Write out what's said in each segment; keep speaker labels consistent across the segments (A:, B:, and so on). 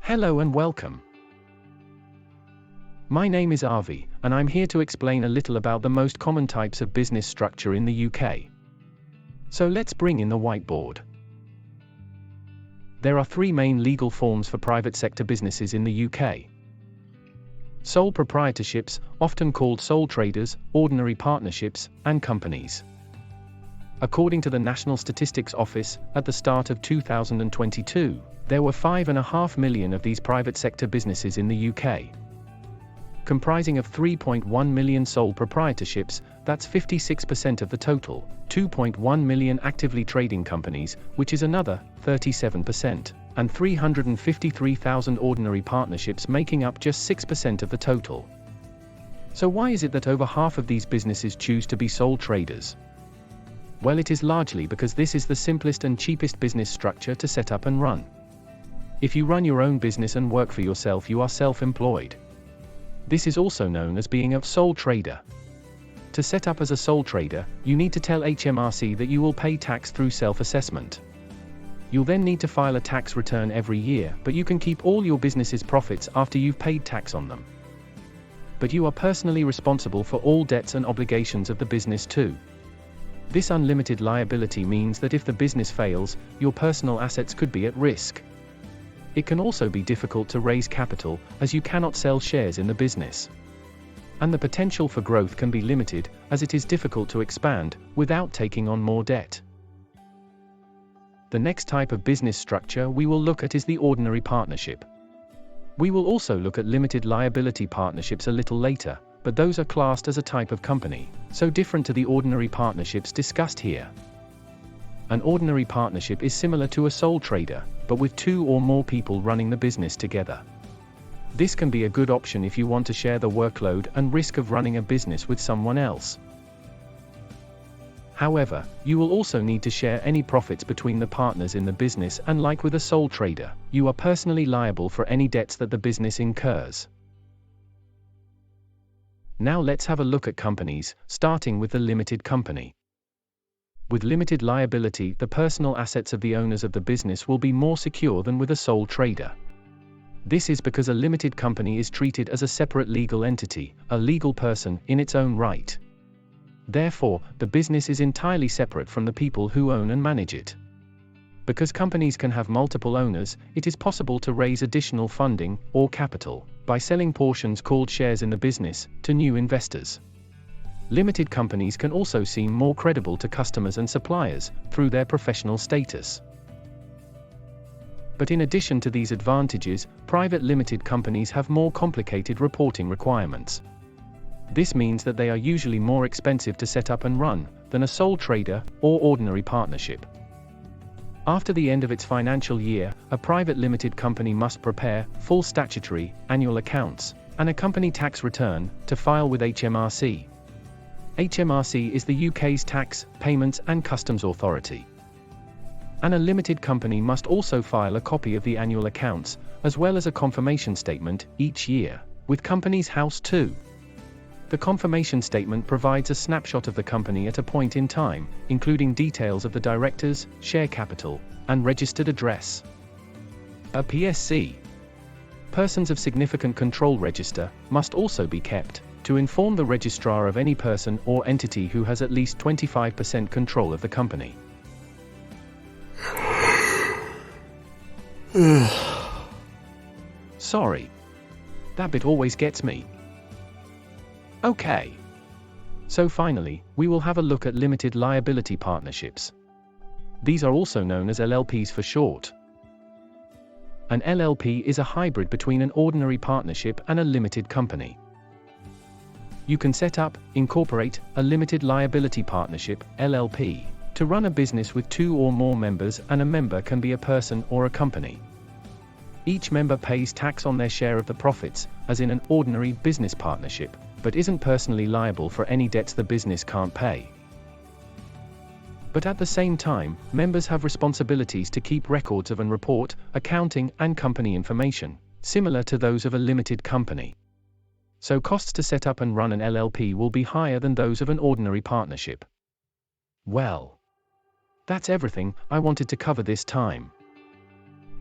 A: Hello and welcome. My name is Avi, and I'm here to explain a little about the most common types of business structure in the UK. So let's bring in the whiteboard. There are three main legal forms for private sector businesses in the UK. Sole proprietorships, often called sole traders, ordinary partnerships, and companies. According to the National Statistics Office, at the start of 2022, there were 5.5 million of these private sector businesses in the UK. Comprising of 3.1 million sole proprietorships, that's 56% of the total, 2.1 million actively trading companies, which is another 37%, and 353,000 ordinary partnerships making up just 6% of the total. So why is it that over half of these businesses choose to be sole traders? Well, it is largely because this is the simplest and cheapest business structure to set up and run. If you run your own business and work for yourself, you are self-employed. This is also known as being a sole trader. To set up as a sole trader, you need to tell HMRC that you will pay tax through self-assessment. You'll then need to file a tax return every year, but you can keep all your business's profits after you've paid tax on them. But you are personally responsible for all debts and obligations of the business too. This unlimited liability means that if the business fails, your personal assets could be at risk. It can also be difficult to raise capital, as you cannot sell shares in the business. And the potential for growth can be limited, as it is difficult to expand, without taking on more debt. The next type of business structure we will look at is the ordinary partnership. We will also look at limited liability partnerships a little later, but those are classed as a type of company, so different to the ordinary partnerships discussed here. An ordinary partnership is similar to a sole trader, but with two or more people running the business together. This can be a good option if you want to share the workload and risk of running a business with someone else. However, you will also need to share any profits between the partners in the business, and like with a sole trader, you are personally liable for any debts that the business incurs. Now let's have a look at companies, starting with the limited company. With limited liability, the personal assets of the owners of the business will be more secure than with a sole trader. This is because a limited company is treated as a separate legal entity, a legal person in its own right. Therefore, the business is entirely separate from the people who own and manage it. Because companies can have multiple owners, it is possible to raise additional funding, or capital, by selling portions called shares in the business, to new investors. Limited companies can also seem more credible to customers and suppliers, through their professional status. But in addition to these advantages, private limited companies have more complicated reporting requirements. This means that they are usually more expensive to set up and run, than a sole trader, or ordinary partnership. After the end of its financial year, a private limited company must prepare full statutory, annual accounts, and a company tax return, to file with HMRC. HMRC is the UK's tax, payments and customs authority. And a limited company must also file a copy of the annual accounts, as well as a confirmation statement, each year, with Companies House too. The confirmation statement provides a snapshot of the company at a point in time, including details of the directors, share capital, and registered address. A PSC, Persons of Significant Control Register, must also be kept, to inform the registrar of any person or entity who has at least 25% control of the company. Sorry. That bit always gets me. Okay. So finally, we will have a look at limited liability partnerships. These are also known as LLPs for short. An LLP is a hybrid between an ordinary partnership and a limited company. You can set up, incorporate, a limited liability partnership, LLP, to run a business with two or more members, and a member can be a person or a company. Each member pays tax on their share of the profits, as in an ordinary business partnership, but isn't personally liable for any debts the business can't pay. But at the same time, members have responsibilities to keep records of and report, accounting and company information, similar to those of a limited company. So costs to set up and run an LLP will be higher than those of an ordinary partnership. Well, that's everything I wanted to cover this time.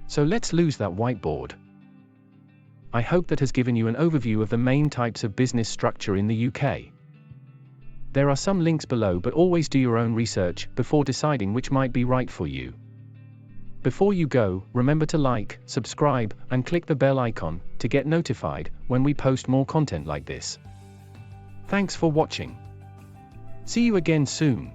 A: So let's lose that whiteboard. I hope that has given you an overview of the main types of business structure in the UK. There are some links below, but always do your own research before deciding which might be right for you. Before you go, remember to like, subscribe, and click the bell icon to get notified when we post more content like this. Thanks for watching. See you again soon.